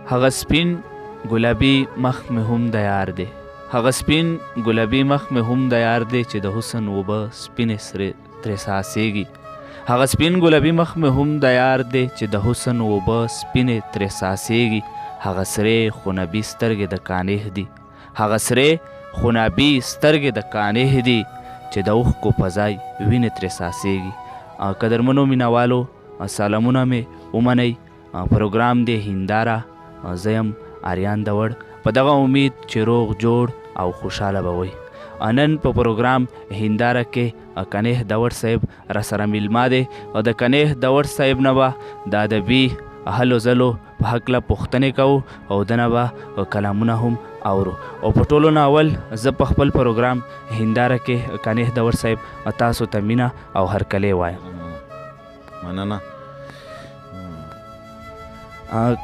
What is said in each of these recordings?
هغه سپین ګلابي مخ مې هم د یار دی، هغه سپین ګلابي مخ مې هم د یار دی چې د حسن اوبه سپینې سرې ترې څاڅېږي. هغه سپین ګلابي مخ مې هم د یار دی چې د حسن اوبه سپینې ترې څاڅېږي. هغه سرې خونابي سترګې د کانې دي، هغه سرې خونابي سترګې د کانې دي چې د اوښکو په ځای وینې ترې څاڅېږي. قدرمنو مینهوالو سلامونه مې ومنئ. پروګرام دی هنداره، زه یم آریان دوړ، په دغه امید چې روغ جوړ او خوشحاله به وئ. نن په پروګرام هنداره کې کنیح دوړ صاحب راسره میلمه دی او د کنیح دوړ صاحب نه به د ادبي هلو ځلو په هکله پوښتنې کوو او دنه به کلامونه هم اورو. او په ټولو نه اول زه په خپل پروګرام هنداره کې کنیح دوړ صاحب تاسو ته مینه او هرکلی وایم. مننه.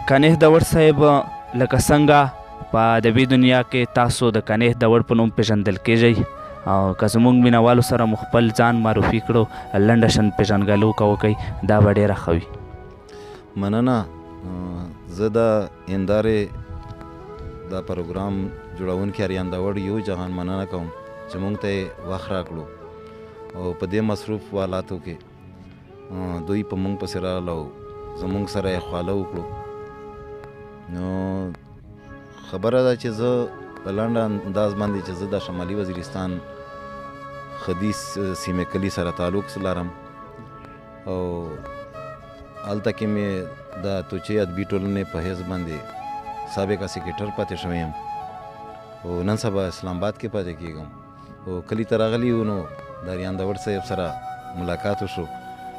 کنیح دوړ صاحب لکه څنګه په ادبي دنیا کې تاسو د کنیح دوړ په نوم پیژندل کیږئ، او که زموږ مینهوالو سره مو خپل ځان معرفي کړو لنډه شان پیژنګلو که وکئ دا به ډېره ښه وي. مننه. زه د هندارې دا پروګرام جوړونکي آریان دوړ یو جهان مننه کوم چې موږ ته یې وخت راکړو او په دې مصروف حالاتو کې دوی په موږ پسې راغله او زموږ سره یې خواله وکړو. نو خبره ده چې زه په لنډ انداز باندې چې زه د شمالي وزیرستان ختیځ سیمې کلي سره تعلق لرم او هلته کې مې د توچې ادبي ټولنې په حیث باندې سابقه سیکریټر پاتې شوی یم او نن سبا اسلام آباد کې پاتې کېږم. او کلي ته راغلي یو نو د آریان دوړ صاحب سره ملاقات وشو،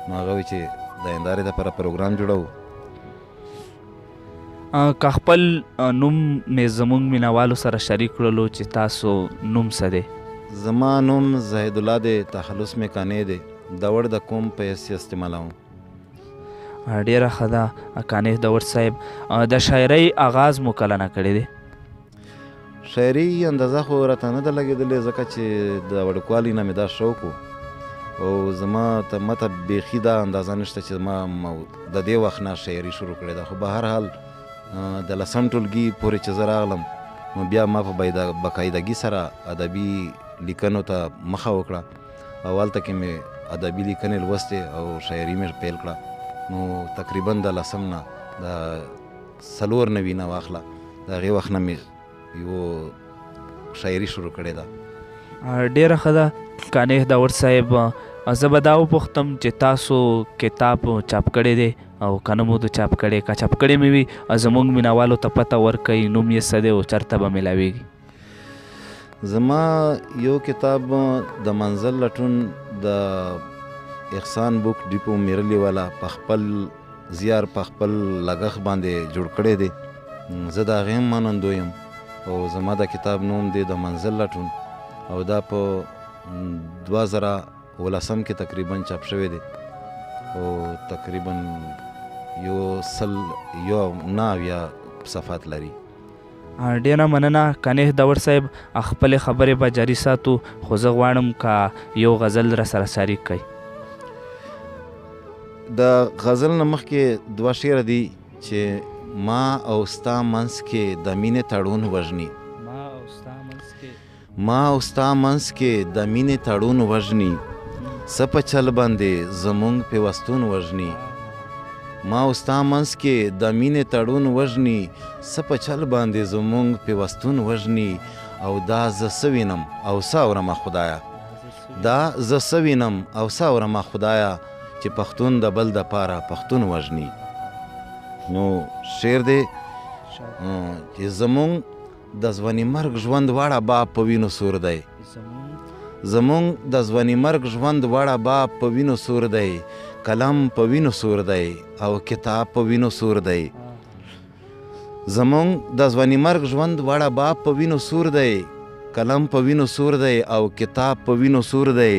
نو هغه وایي چې د هندارې دپاره پروګرام جوړوو. که خپل نوم مې زموږ مینهوالو سره شریک کړلو چې تاسو نوم څه دی؟ زما نوم زاهد الله دی، تخلص مې کانې دی، دوړ د قوم په حیث استعمالوم. ډېره ښه ده کنیح دوړ صاحب. د شاعرۍ آغاز مو کله نه کړی دی؟ شاعري اندازه خو راته نه ده لګېدلې ځکه چې د وړوکوالي نه مې دا شوق و او زما ته ماته بیخي دا اندازه نشته چې ما د دې وخت نه شاعري شروع کړې ده. خو به هر حال د لسم ټولګي پورې چې زه راغلم نو بیا ما په باقاعدګي سره ادبي لیکنو ته مخه وکړه او هلته کې مې ادبي لیکنې لوستې او شاعري مې پیل کړه. نو تقریبا د لسم نه د 4 نوي نه واخله د هغې وخت نه مې یو شاعري شروع کړې ده. ډېره ښه ده کنیح دوړ صاحب. زه به دا وپوښتم چې تاسو کتاب چاپ کړی دی او که نه مو د چاپ کړی، که چاپ کړی مې وي زموږ مینهوالو ته پته ورکوئ نوم یې څه دی او چېرته به میلاویږي؟ زما یو کتاب د منزل لټون د احسان بک ډیپو میرلی والا په خپل زیار په خپل لګښت باندې جوړ کړی دی. زه د هغې هم منندو یم او زما د کتاب نوم دی د منزل لټون او دا په 2019 کې تقریبا چاپ شوی دی او تقریبا یو صفحات لري. ډېره مننه کنیح دوړ صاحب. خپلې خبرې به جاري ساتو خو زه غواړم که یو غزل را سره شریک کړئ. د غزل نه مخکې 2 شعره دي چې ما او ستا منځ کې د مینې تړون وژني. ما او ستا منځ کې د مینې تړون وژني، څه په چل باندې زمونږ پیوستون وژني. ما او ستا منځ کې د مینې تړون وژني، څه په چل باندې زمونږ پیوستون وژني. او دا زه څه وینم او څه اورمه خدایه، دا زه څه وینم او څه اورمه خدایه چې پښتون د بل د پاره پښتون وژني. نو شعر دی چې زمونږ د ځواني مرګ ژوند واړه باب په وینو سور دی، زمونږ د ځواني مرګ ژوند واړه باب په وینو سور دی، قلم په وینو سور دی او کتاب په وینو سور دی. زمونږ د ځواني مرګ ژوند واړه باب په وینو سور دی، قلم په وینو سور دی او کتاب په وینو سور دی.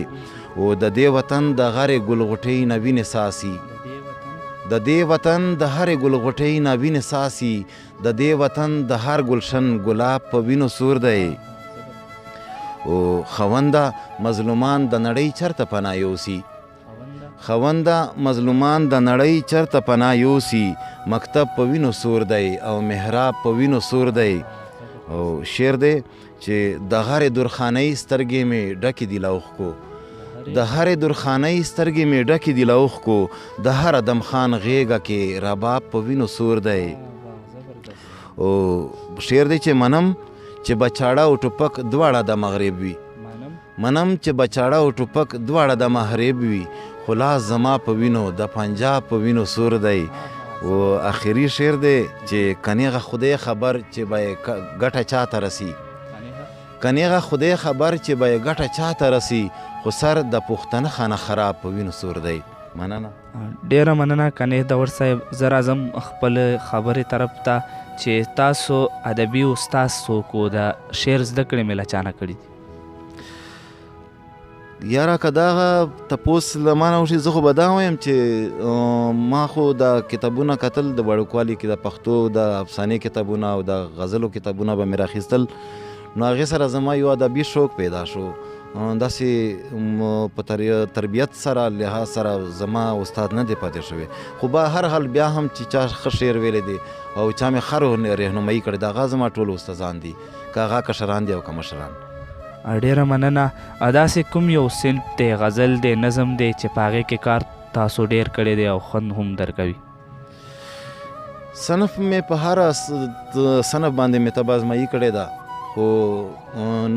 او د دې وطن د هرې ګلغوټۍ نه وینې ساسي، د دې وطن د هرې ګلغوټۍ نه وینې ساسي، د دې وطن د هر ګلشن ګلاب په وینو سور دی. او خونده مظلومان د نړۍ چرته پناه یوسي، خونده مظلومان د نړۍ چرته پناه یوسي مکتب په وینو سور دی او محراب په وینو سور دی او شعر دی چې د هرې درخانۍ سترګې مې ډکې دي له اوښکو د هرې درخانۍ سترګې مې ډکې دي له اوښکو د هر ادمخان غېږه کې رباب په وینو سور دی او شعر دی چې منم چې بچاړه او ټوپک دواړه د مغرب وي منم چې بچاړه او ټوپک دواړه د مغرب وي خو لاس زما په وینو د پنجاب په وینو سور دی او آخري شعر دی چې کنیغه خدای خبر چې به ګټه چاته رسی کنیغه خدای خبر چې به ګټه چاته رسی خو سر د پښتنه خانه خراب په وینو سور دی. مننه ډیره مننه کنیغ داور صاحب. زه راځم خپل خبرې طرف ته چې تاسو ادبي استاد څوک و د شعر زده کړې مې له چا نه کړي دي؟ یاره که دغه تپوس له ما نه وشي زه خو به دا وایم چې ما خو د کتابونه کتل د وړوکوالي کې د پښتو د افسانې کتابونه او د غزلو کتابونه به مې راخیستل نو هغې سره زما یو ادبي شوق پیدا شو داسې په تربیت سره لحاظ سره زما استاد نه دی پاتې شوی خو به هر حال بیا هم چې چا ښه شعر ویلی دی او چا مې ښه رهنمایي کړې د هغه زما ټول استادان دي که هغه کشران دي او که مشران. ډیره مننه. داسې کوم یو صنف دی غزل دی نظم دی چې په هغې کې کار تاسو ډیر کړی دی او خوند هم درکوي؟ صنف مې په هر صنف باندې مې ته ازمایي کړې ده خو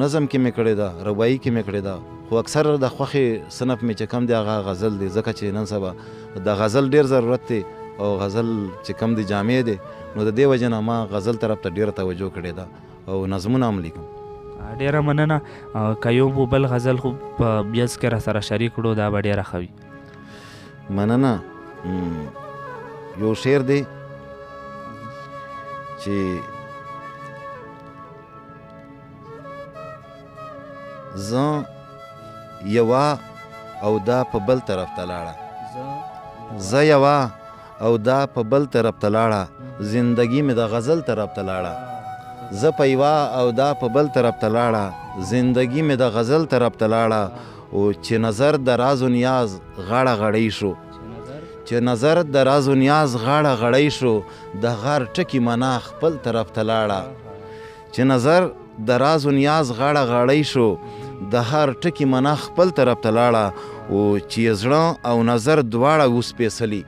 نظم کې مې کړې ده روایي کې مې کړې ده خو اکثر د خوښې صنف مې چې کم دی هغه غزل دی ځکه چې نن سبا د غزل ډیر ضرورت دی او غزل چې کم دی جامع دی نو د دې وجې نه ما غزل طرف ته ډیره توجه کړې ده او نظمونه هم لیکم. ډیره مننه. که یو بل غزل خو په بیز کې را سره شریک کړو دا به ډیره ښه وي. مننه. یو شعر دی چې زه یوه او دا په بل طرف ته لاړه زه یوه او دا په بل طرف ته لاړه زندگی مې د غزل طرف ته لاړه زه په یوه او دا په بل طرف ته لاړه زندگی مې د غزل طرف ته لاړه او چې نظر د راز و نیاز غاړه غړی شو چې نظر د راز و نیاز غاړه غړی شو د غار ټکی منا خپل طرف ته لاړه چې نظر د راز و نیاز غاړه غړی شو د هر ټکی منا خپل طرف ته لاړه او چې زړه او نظر دواړه وسپېڅلي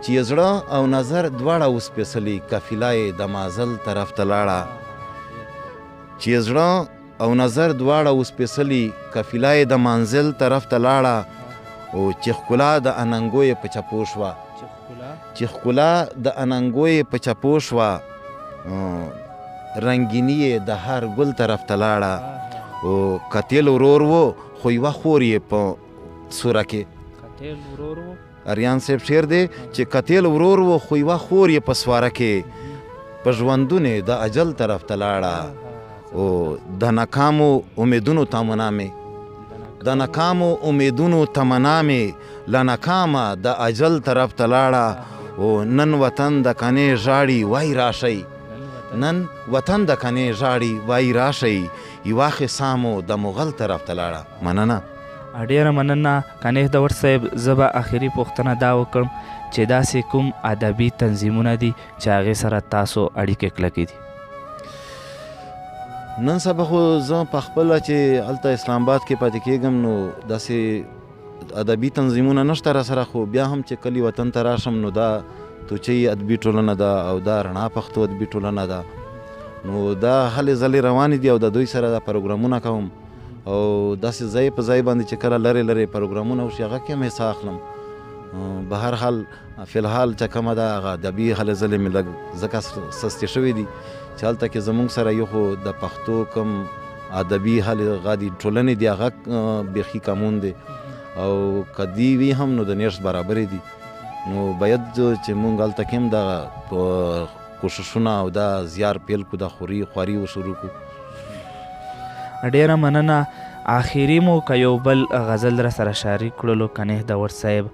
چې زړه او نظر دواړه وسپېڅلي قافله یې د مازل طرف ته لاړه چې زړه او نظر دواړه وسپېڅلي قافله یې د منزل طرف ته لاړه او چې ښکلا د اننګو په چپو شوه چې ښکلا د اننګو په چپو شوه رنګیني یې د هر ګل طرف ته لاړه او کتیل ورور و خو یوه خور یې په سوره کې اریان صاحب شعر دی چې کتیل ورور و خو یوه خور یې په سواره کې په ژوندون د اجل طرف ته لاړه او د ناکامو امیدونو تمنا مې د ناکامو امیدونو تمنا مې له ناکامه د اجل طرف ته لاړه او نن وطن د کنې ژاړي وای راشئ نن وطن د کنې ژاړي وای راشئ یوه قصه مو د مغل طرف ته لاړه. مننه. ډیره مننه کنیغ داور صاحب. زه به آخري پوښتنه دا وکړم چې داسې کوم ادبي تنظیمونه دي چې هغې سره تاسو اړیکې کلکې دي؟ نن سبا خو زه په خپله چې هلته اسلام آباد کې پاتې کېږم نو داسې ادبي تنظیمونه نشته را سره خو بیا هم چې کلي وطن ته راشم نو دا توچۍ ادبي ټولنه ده او دا رڼا پښتو ادبي ټولنه ده نو دا هلې ځلې روانې دي او د دوی سره دا پروګرامونه کوم او داسې ځای په ځای باندې چې کله لرې لرې پروګرامونه وشي هغه کې هم حصه اخلم. به هر حال فی الحال چې کومه ده هغه ادبي هلې ځلې مې لږ ځکه سستې شوي دي چې هلته کې زموږ سره یو خو د پښتو کوم ادبي هلې غادي ټولنې دي هغه بیخي کمون دی او که دی وي هم نو د نیش برابرې دي نو باید چې مونږ هلته کې هم دا کوششونه او دا زیار پیل کو دا خواري وشروع کو. ډیره مننه. آخري مو که یو بل غزل را سره شریک کړلو کنیغ داور صاحب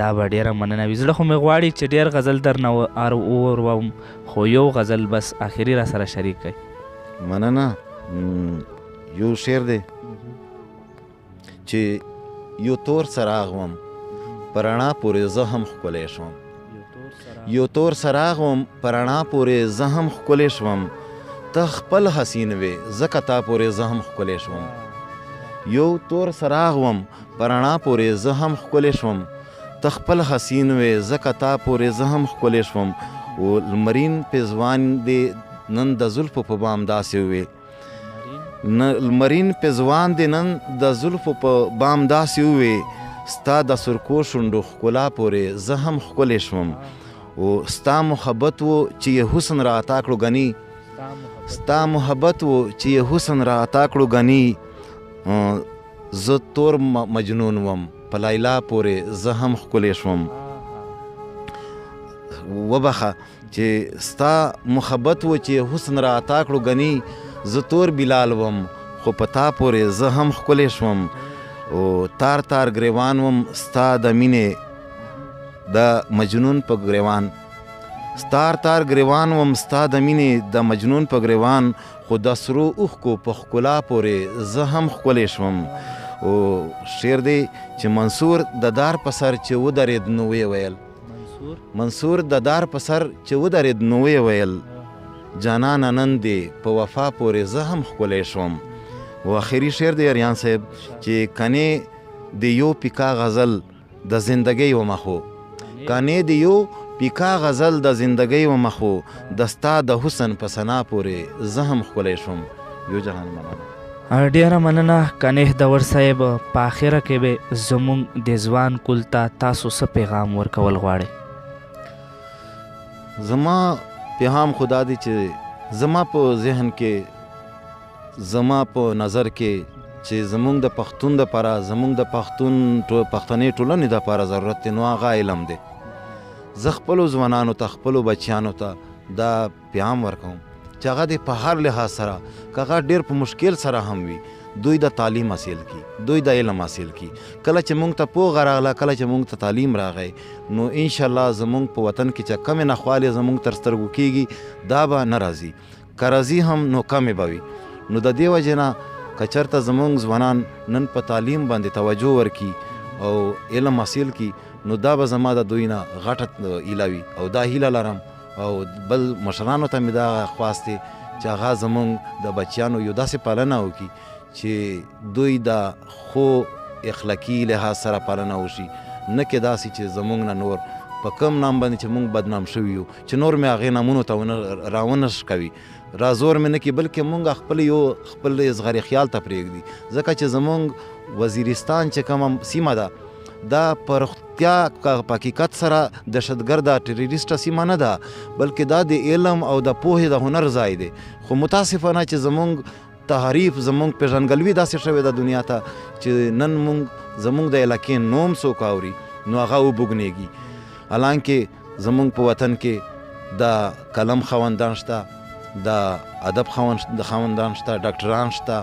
دا به ډیره مننه وي. زړه خو مې غواړي چې ډیر غزل درنه ووروم خو یو غزل بس آخري را سره شریک کړئ. مننه. یو شعر دی چې یو تور څراغ وم په رڼا پورې زه هم ښکلی شوم. یو تور څراغ وم په رڼا پورې زه هم ښکلی شوم. ته خپل حسین وې ځکه تا پورې زه هم ښکلی شوم. یو تور څراغ وم په رڼا پورې زه هم ښکلی شوم. ته خپل حسین وې ځکه تا پورې زه هم ښکلی شوم. و لمرین پېزوان دې نن د زلفو په بام داسې وې. لمرین پېزوان دې نن د زلفو په بام داسې وې. ستا د سرکو شونډو ښکلا پورې زه هم ښکلی شوم. و ستا محبت و چې یې حسن را عطا کړو ګني. ستا محبت و چې یې حسن را عطا کړو ګني. زه تور مجنون وم په لیلا پورې زه هم ښکلی شوم. وبخه چې ستا محبت و چې حسن را عطا کړو ګني. زه تور بلال وم خو په تا پورې زه هم ښکلی شوم. او تار تار ګریوان وم ستا د مینې د مجنون په ګریوان. ستار تار ګریوان وم ستا د مینې د مجنون په ګریوان. خو د سرو اوښکو په ښکلا پورې زه هم ښکلی شوم. او شعر دی چې منصور د دار په سر چې ودرېد نو ویې ویل. منصور د دار په سر چې ودرېد نو ویې ویل جانانه نن دې په وفا پورې زه هم ښکلی شوم. و آخري شعر دی اریان صاحب چې کنې د یو پیکا غزل د زندګۍ ومه خو. کنې د یو پیکا غزل د زندګۍ ومه خو. د ستا د حسن په ثنا پورې زه هم ښکلی شوم. یو جهان مننه. ډیره مننه کنیح دور صاحب. په اخره کې به زموږ د ځوان کل ته تاسو څه پیغام ورکول غواړئ؟ زما پیغام خدا دی چې زما په ذهن کې زما په نظر کې چې زموږ د پښتون دپاره زموږ د پښتنې ټولنې دپاره ضرورت دی نو هغه علم دی. زه خپلو ځوانانو ته خپلو بچیانو ته دا پیغام ورکوم چې هغه د په هر لحاظ سره که هغه ډېر په مشکل سره هم وي دوی د تعلیم حاصل کی دوی د علم حاصل کی. کله چې موږ ته پوهه راغله کله چې موږ ته تعلیم راغی نو انشاءالله زموږ په وطن کې چې کمې ناخوالې زموږ تر سترګو کېږي دا به نه راځي. که راځي هم نو کمې به وي. نو د دې وجې نه که چېرته زموږ ځوانان نن په تعلیم باندې توجه ورکړي او علم حاصل کړي نو دا به زما د دوی نه غټه هیله وي او دا هیله لرم. او بل مشرانو ته مې دا خواست دی چې هغه زموږ د بچیانو یو داسې پالنه وکړي چې دوی د خو اخلاقي لحاظ سره پالنه وشي. نه کې داسې چې زموږ نه نور په کم نام باندې چې موږ بدنام شوي یو چې نور مې هغې نامونو ته راونه کوي رازور مې نه کړي بلکې موږ خپل اصغري خیال ته پرېږدي. ځکه چې زموږ وزیرستان چې کومه سیمه ده دا په رښتیا په حقیقت سره دهشتګرده ټیرریسټه سیمه نه ده بلکې دا د علم او د پوهې د هنر ځای دی. خو متاسفانه چې زموږ تحریف زموږ پیژنګلوي داسې شوې ده دنیا ته چې نن زموږ د علاقې نوم څوک اوري نو هغه وبوږنېږي. حالانکې زموږ په وطن کې د قلم خاوندان شته د ادب خاوندان شته ډاکټران شته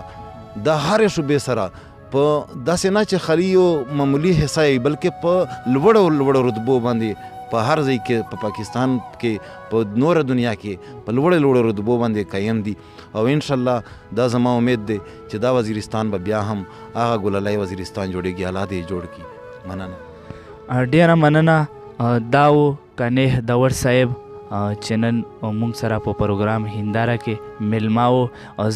د هرې شعبې سره په داسې نه چې خالي یو معمولي حصه یې بلکې په لوړو رتبو باندې په هر ځای کې په پاکستان کې په نوره دنیا کې په لوړو رتبو باندې قایم دي. او انشاءالله دا زما امید دی چې دا وزیرستان به بیا هم هغه ګلالۍ وزیرستان جوړېږي الله دې جوړ کړي. مننه. ډیره مننه. دا و کنیح دور صاحب چې نن موږ سره په پروګرام هنداره کې میلمه و.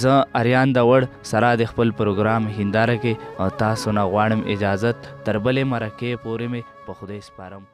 زه اریان دور سره د خپل پروګرام هنداره کې تاسو نه غواړم اجازت تر بلې مرکې پورې مې په خدای سپارم.